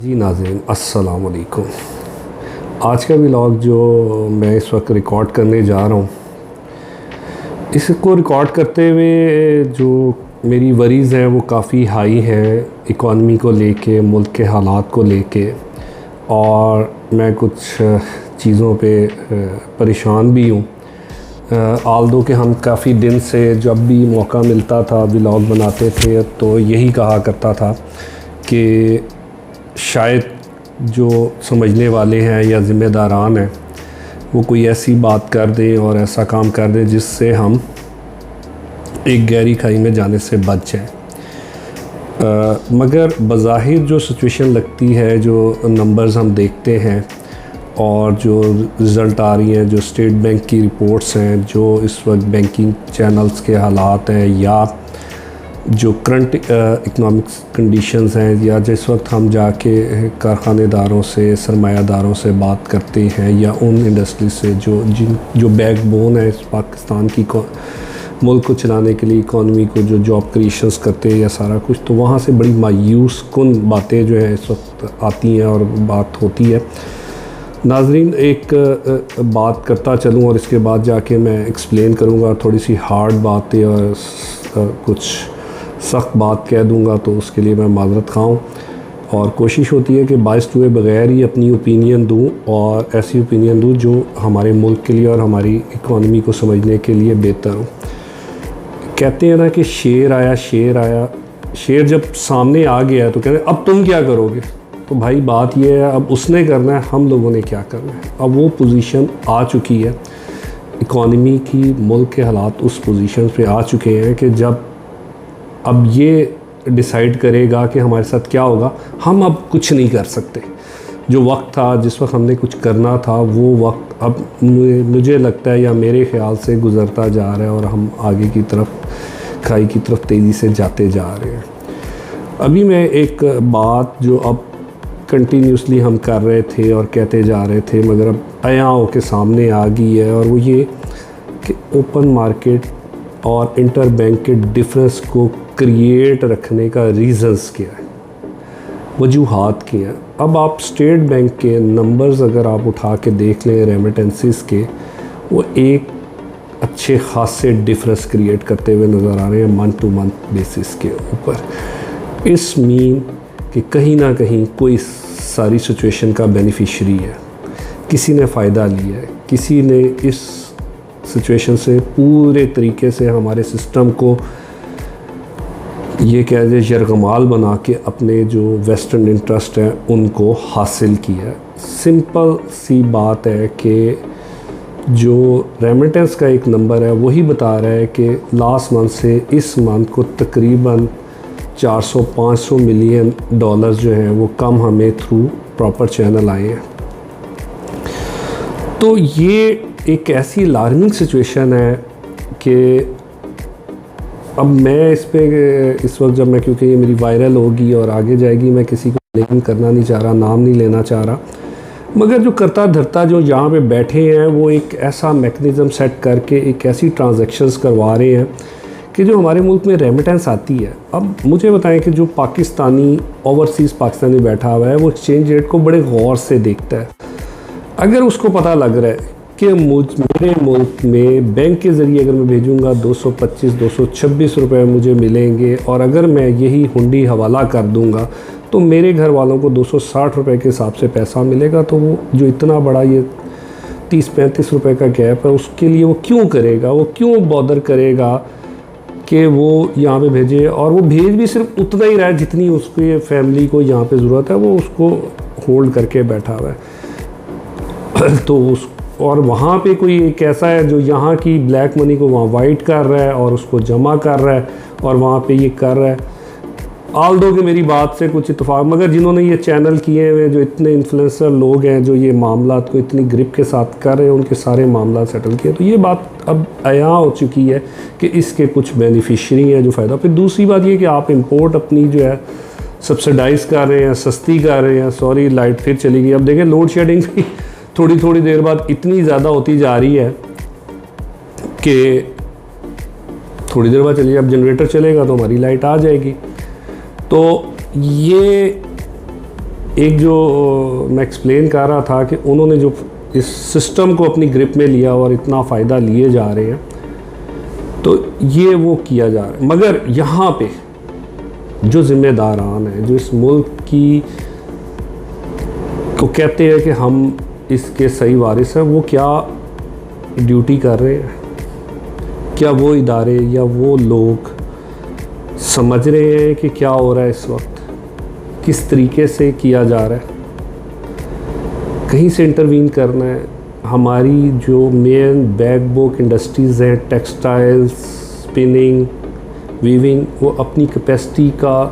जी नाज़रीन अस्सलाम वालेकुम। आज का व्लॉग जो मैं इस वक्त रिकॉर्ड करने जा रहा हूँ, इसको रिकॉर्ड करते हुए जो मेरी वरीज़ हैं वो काफ़ी हाई हैं इकॉनमी को लेके, मुल्क के हालात को लेके, और मैं कुछ चीज़ों पे परेशान भी हूँ। आल्दो कि हम काफ़ी दिन से जब भी मौका मिलता था व्लॉग बनाते थे तो यही कहा करता था कि शायद जो समझने वाले हैं या ज़िम्मेदारान हैं वो कोई ऐसी बात कर दें और ऐसा काम कर दें जिससे हम एक गहरी खाई में जाने से बच जाएं। मगर बज़ाहिर जो सिचुएशन लगती है, जो नंबर्स हम देखते हैं और जो रिज़ल्ट आ रही हैं, जो स्टेट बैंक की रिपोर्ट्स हैं, जो इस वक्त बैंकिंग चैनल्स के हालात हैं, या जो करंट इकनॉमिक्स कंडीशंस हैं, या जिस वक्त हम जाके कारखानेदारों से, सरमायादारों से बात करते हैं, या उन इंडस्ट्री से जो बैकबोन है इस पाकिस्तान की मुल्क को चलाने के लिए, इकॉनमी को जो जॉब क्रिएशंस करते हैं या सारा कुछ, तो वहाँ से बड़ी मायूस कुन बातें जो है इस वक्त आती हैं और बात होती है। नाज़रीन, एक बात करता चलूँ और इसके बाद जाके मैं एक्सप्लेन करूँगा। थोड़ी सी हार्ड बातें और कुछ सख्त बात कह दूँगा तो उसके लिए मैं माज़रत खाऊँ, और कोशिश होती है कि बाइस्ड हुए बग़ैर ही अपनी ओपिनियन दूँ, और ऐसी ओपिनियन दूँ जो हमारे मुल्क के लिए और हमारी इकॉनमी को समझने के लिए बेहतर हो। कहते हैं ना कि शेर आया, शेर जब सामने आ गया तो कहते हैं अब तुम क्या करोगे। तो भाई बात ये है, अब उसने करना है, हम लोगों ने क्या करना है। अब वो पोजीशन आ चुकी है इकॉनमी की, मुल्क के हालात उस पोजीशन पे आ चुके हैं कि जब अब ये डिसाइड करेगा कि हमारे साथ क्या होगा। हम अब कुछ नहीं कर सकते। जो वक्त था, जिस वक्त हमने कुछ करना था, वो वक्त अब मुझे लगता है या मेरे ख़्याल से गुज़रता जा रहा है, और हम आगे की तरफ, खाई की तरफ तेज़ी से जाते जा रहे हैं। अभी मैं एक बात जो अब कंटिन्यूसली हम कर रहे थे और कहते जा रहे थे, मगर अब आया के सामने आ गई है, और वो ये कि ओपन मार्केट और इंटर बैंक के डिफरेंस को क्रिएट रखने का रीज़न्स क्या है, वजूहात क्या हैं। अब आप स्टेट बैंक के नंबर्स अगर आप उठा के देख लें रेमिटेंसेस के, वो एक अच्छे खासे डिफरेंस क्रिएट करते हुए नज़र आ रहे हैं मंथ टू मंथ बेसिस के ऊपर। इस मीन कि कहीं ना कहीं कोई सारी सिचुएशन का बेनिफिशरी है, किसी ने फ़ायदा लिया है, किसी ने इस सिचुएशन से पूरे तरीके से हमारे सिस्टम को ये कह दे यरगमाल बना के अपने जो वेस्टर्न इंटरेस्ट हैं उनको हासिल किया है। सिंपल सी बात है कि जो रेमिटेंस का एक नंबर है वही बता रहा है कि लास्ट मंथ से इस मंथ को तकरीबन 400-500 मिलियन डॉलर्स जो हैं वो कम हमें थ्रू प्रॉपर चैनल आए हैं। तो ये एक ऐसी अलार्मिंग सिचुएशन है कि अब मैं इस वक्त जब मैं, क्योंकि ये मेरी वायरल होगी और आगे जाएगी, मैं किसी को ब्लेम करना नहीं चाह रहा, नाम नहीं लेना चाह रहा, मगर जो करता धरता जो यहाँ पे बैठे हैं वो एक ऐसा मैकेनिज़्म सेट करके एक ऐसी ट्रांजैक्शंस करवा रहे हैं कि जो हमारे मुल्क में रेमिटेंस आती है। अब मुझे बताएं कि जो पाकिस्तानी, ओवरसीज़ पाकिस्तानी बैठा हुआ है, वो एक्सचेंज रेट को बड़े गौर से देखता है। अगर उसको पता लग रहा है कि मेरे मुल्क में बैंक के ज़रिए अगर मैं भेजूँगा 225-226 रुपये मुझे मिलेंगे, और अगर मैं यही हुंडी हवाला कर दूँगा तो मेरे घर वालों को 260 रुपये के हिसाब से पैसा मिलेगा, तो वो जो इतना बड़ा ये 30-35 रुपये का गैप है, उसके लिए वो क्यों करेगा, वो क्यों बॉदर करेगा कि वो यहाँ पे भेजे। और वो भेज भी सिर्फ उतना ही रहा है जितनी उसके फैमिली को यहाँ पे ज़रूरत है, वो उसको होल्ड करके बैठा हुआ है। तो उस, और वहाँ पे कोई एक ऐसा है जो यहाँ की ब्लैक मनी को वहाँ वाइट कर रहा है और उसको जमा कर रहा है, और वहाँ पे ये कर रहा है। आल्दो कि मेरी बात से कुछ इत्तेफाक, मगर जिन्होंने ये चैनल किए हुए, जो इतने इन्फ्लुएंसर लोग हैं जो ये मामला को इतनी ग्रिप के साथ कर रहे हैं, उनके सारे मामला सेटल किए। तो ये बात अब आया हो चुकी है कि इसके कुछ बेनिफिशरी हैं जो फ़ायदा। फिर दूसरी बात ये कि आप इंपोर्ट अपनी जो है सब्सिडाइज़ कर रहे हैं, सस्ती कर रहे हैं। सॉरी, लाइट फिर चली गई। अब देखें लोड शेडिंग भी थोड़ी देर बाद इतनी ज़्यादा होती जा रही है कि थोड़ी देर बाद चलिए, अब जनरेटर चलेगा तो हमारी लाइट आ जाएगी। तो ये एक जो मैं एक्सप्लेन कर रहा था कि उन्होंने जो इस सिस्टम को अपनी ग्रिप में लिया और इतना फ़ायदा लिए जा रहे हैं, तो ये वो किया जा रहा है। मगर यहाँ पे जो ज़िम्मेदारान हैं, जो इस मुल्क की को कहते हैं कि हम इसके सही वारिस हैं, वो क्या ड्यूटी कर रहे हैं? क्या वो इदारे या वो लोग समझ रहे हैं कि क्या हो रहा है इस वक्त, किस तरीके से किया जा रहा है? कहीं से इंटरवीन करना है। हमारी जो मेन बैकबोक इंडस्ट्रीज़ हैं, टेक्सटाइल्स, स्पिनिंग, वीविंग, वो अपनी कैपेसिटी का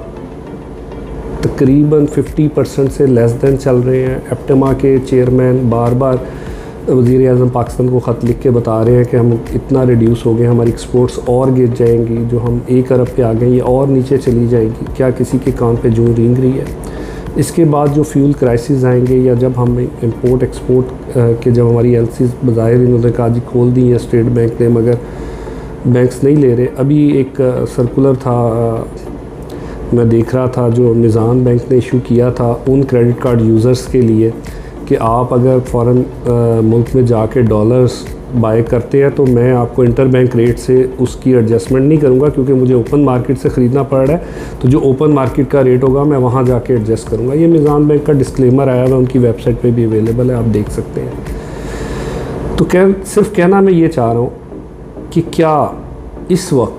तकरीबन 50% से लेस देन चल रहे हैं। एप्टेमा के चेयरमैन बार बार वज़ीर आज़म पाकिस्तान को ख़त लिख के बता रहे हैं कि हम इतना रिड्यूस हो गए, हमारी एक्सपोर्ट्स और गिर जाएंगी, जो हम 1 अरब पे आ गए ये और नीचे चली जाएगी। क्या किसी के कान पे जूं रेंग रही है? इसके बाद जो फ्यूल क्राइसिस आएंगे, या जब हम इंपोर्ट एक्सपोर्ट के जब हमारी एलसीज बज़ाहिर इन्होंने कहा जी खोल दी है स्टेट बैंक ने, मगर बैंक्स नहीं ले रहे। अभी एक सर्कुलर था, मैं देख रहा था, जो निज़ाम बैंक ने इशू किया था उन क्रेडिट कार्ड यूज़र्स के लिए कि आप अगर फ़ॉरेन मुल्क में जाके डॉलर्स बाय करते हैं तो मैं आपको इंटर बैंक रेट से उसकी एडजस्टमेंट नहीं करूंगा, क्योंकि मुझे ओपन मार्केट से ख़रीदना पड़ रहा है, तो जो ओपन मार्केट का रेट होगा मैं वहाँ जाके एडजस्ट करूंगा। ये निज़ाम बैंक का डिस्क्लेमर आया हुआ, उनकी वेबसाइट पे भी अवेलेबल है, आप देख सकते हैं। तो सिर्फ कहना मैं ये चाह रहा हूँ कि क्या इस वक्त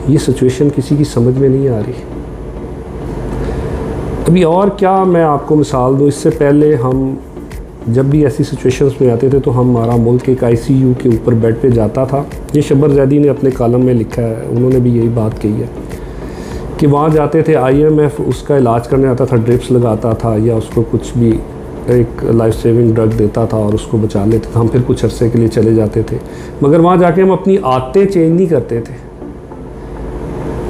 ये सिचुएशन किसी की समझ में नहीं आ रही? अभी और क्या मैं आपको मिसाल दूँ, इससे पहले हम जब भी ऐसी सिचुएशंस में आते थे तो हमारा मुल्क एक आईसीयू के ऊपर बेड पे जाता था। ये शब्बर ज़ैदी ने अपने कॉलम में लिखा है, उन्होंने भी यही बात कही है कि वहाँ जाते थे, आईएमएफ उसका इलाज करने आता था, ड्रिप्स लगाता था या उसको कुछ भी एक लाइफ सेविंग ड्रग देता था और उसको बचा लेते थे। हम फिर कुछ अरसे के लिए चले जाते थे, मगर वहाँ जाके हम अपनी आदतें चेंज नहीं करते थे,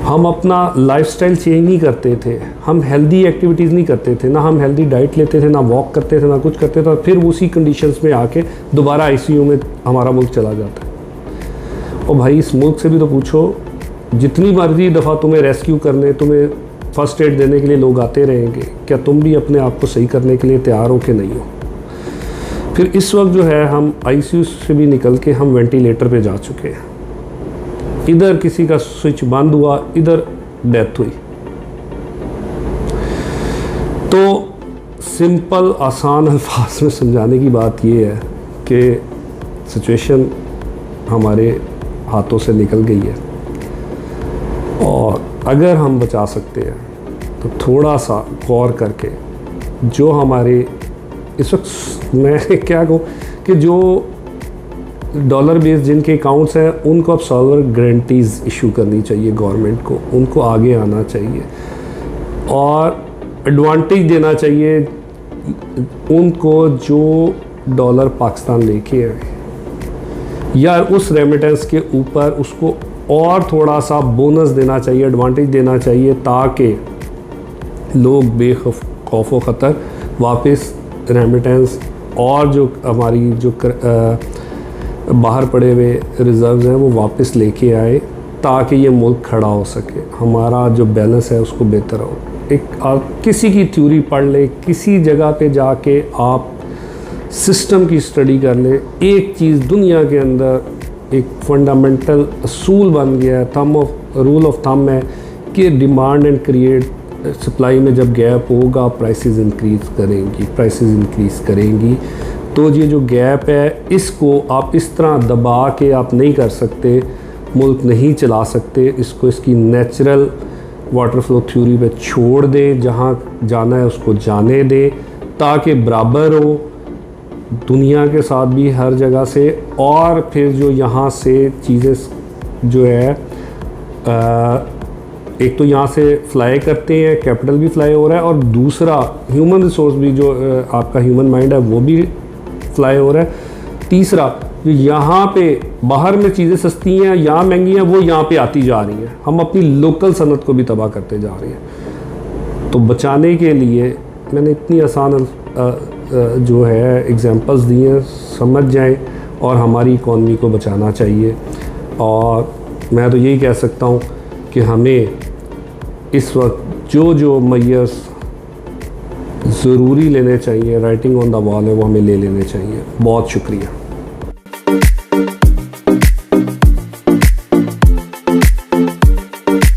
हम अपना लाइफस्टाइल चेंज नहीं करते थे, हम हेल्दी एक्टिविटीज़ नहीं करते थे, ना हम हेल्दी डाइट लेते थे, ना वॉक करते थे, ना कुछ करते थे। फिर उसी कंडीशंस में आके दोबारा आईसीयू में हमारा मुल्क चला जाता है। और भाई इस मुल्क से भी तो पूछो, जितनी मर्जी दफ़ा तुम्हें रेस्क्यू करने, तुम्हें फ़र्स्ट एड देने के लिए लोग आते रहेंगे, क्या तुम भी अपने आप को सही करने के लिए तैयार हो कि नहीं हो? फिर इस वक्त जो है हम आईसीयू से भी निकल के हम वेंटिलेटर पे जा चुके हैं। इधर किसी का स्विच बंद हुआ, इधर डेथ हुई। तो सिंपल आसान अल्फाज में समझाने की बात ये है कि सिचुएशन हमारे हाथों से निकल गई है, और अगर हम बचा सकते हैं तो थोड़ा सा गौर करके, जो हमारे इस वक्त मैं क्या कहूँ कि जो डॉलर बेस्ड जिनके अकाउंट्स हैं उनको अब सॉल्वर गारंटीज़ इशू करनी चाहिए गवर्नमेंट को, उनको आगे आना चाहिए और एडवांटेज देना चाहिए उनको जो डॉलर पाकिस्तान लेके आए, या उस रेमिटेंस के ऊपर उसको और थोड़ा सा बोनस देना चाहिए, एडवांटेज देना चाहिए, ताकि लोग बेखौफ व ख़तर वापस रेमिटेंस और जो हमारी जो बाहर पड़े हुए रिज़र्व्स हैं वो वापस लेके आए, ताकि ये मुल्क खड़ा हो सके, हमारा जो बैलेंस है उसको बेहतर हो। एक आप किसी की थ्योरी पढ़ ले, किसी जगह पे जाके आप सिस्टम की स्टडी कर ले, एक चीज़ दुनिया के अंदर एक फंडामेंटल असूल बन गया है, रूल ऑफ थंब है कि डिमांड एंड क्रिएट, सप्लाई में जब गैप होगा प्राइसेस इंक्रीज़ करेंगी। तो ये जो गैप है इसको आप इस तरह दबा के आप नहीं कर सकते, मुल्क नहीं चला सकते, इसको इसकी नेचुरल वाटर फ्लो थ्योरी पे छोड़ दें, जहाँ जाना है उसको जाने दें, ताकि बराबर हो दुनिया के साथ भी हर जगह से। और फिर जो यहाँ से चीज़ें जो है एक तो यहाँ से फ्लाई करते हैं, कैपिटल भी फ्लाई हो रहा है, और दूसरा ह्यूमन रिसोर्स भी जो आपका ह्यूमन माइंड है वो भी फ्लाई हो रहा है। तीसरा जो यहाँ पे बाहर में चीज़ें सस्ती हैं, यहाँ महंगी हैं, वो यहाँ पे आती जा रही हैं, हम अपनी लोकल सनत को भी तबाह करते जा रहे हैं। तो बचाने के लिए मैंने इतनी आसान जो है एग्जांपल्स दिए हैं, समझ जाएं और हमारी इकॉनमी को बचाना चाहिए। और मैं तो यही कह सकता हूँ कि हमें इस वक्त जो मेजर्स ज़रूरी लेने चाहिए, राइटिंग ऑन द वॉल है, वो हमें ले लेने चाहिए। बहुत शुक्रिया।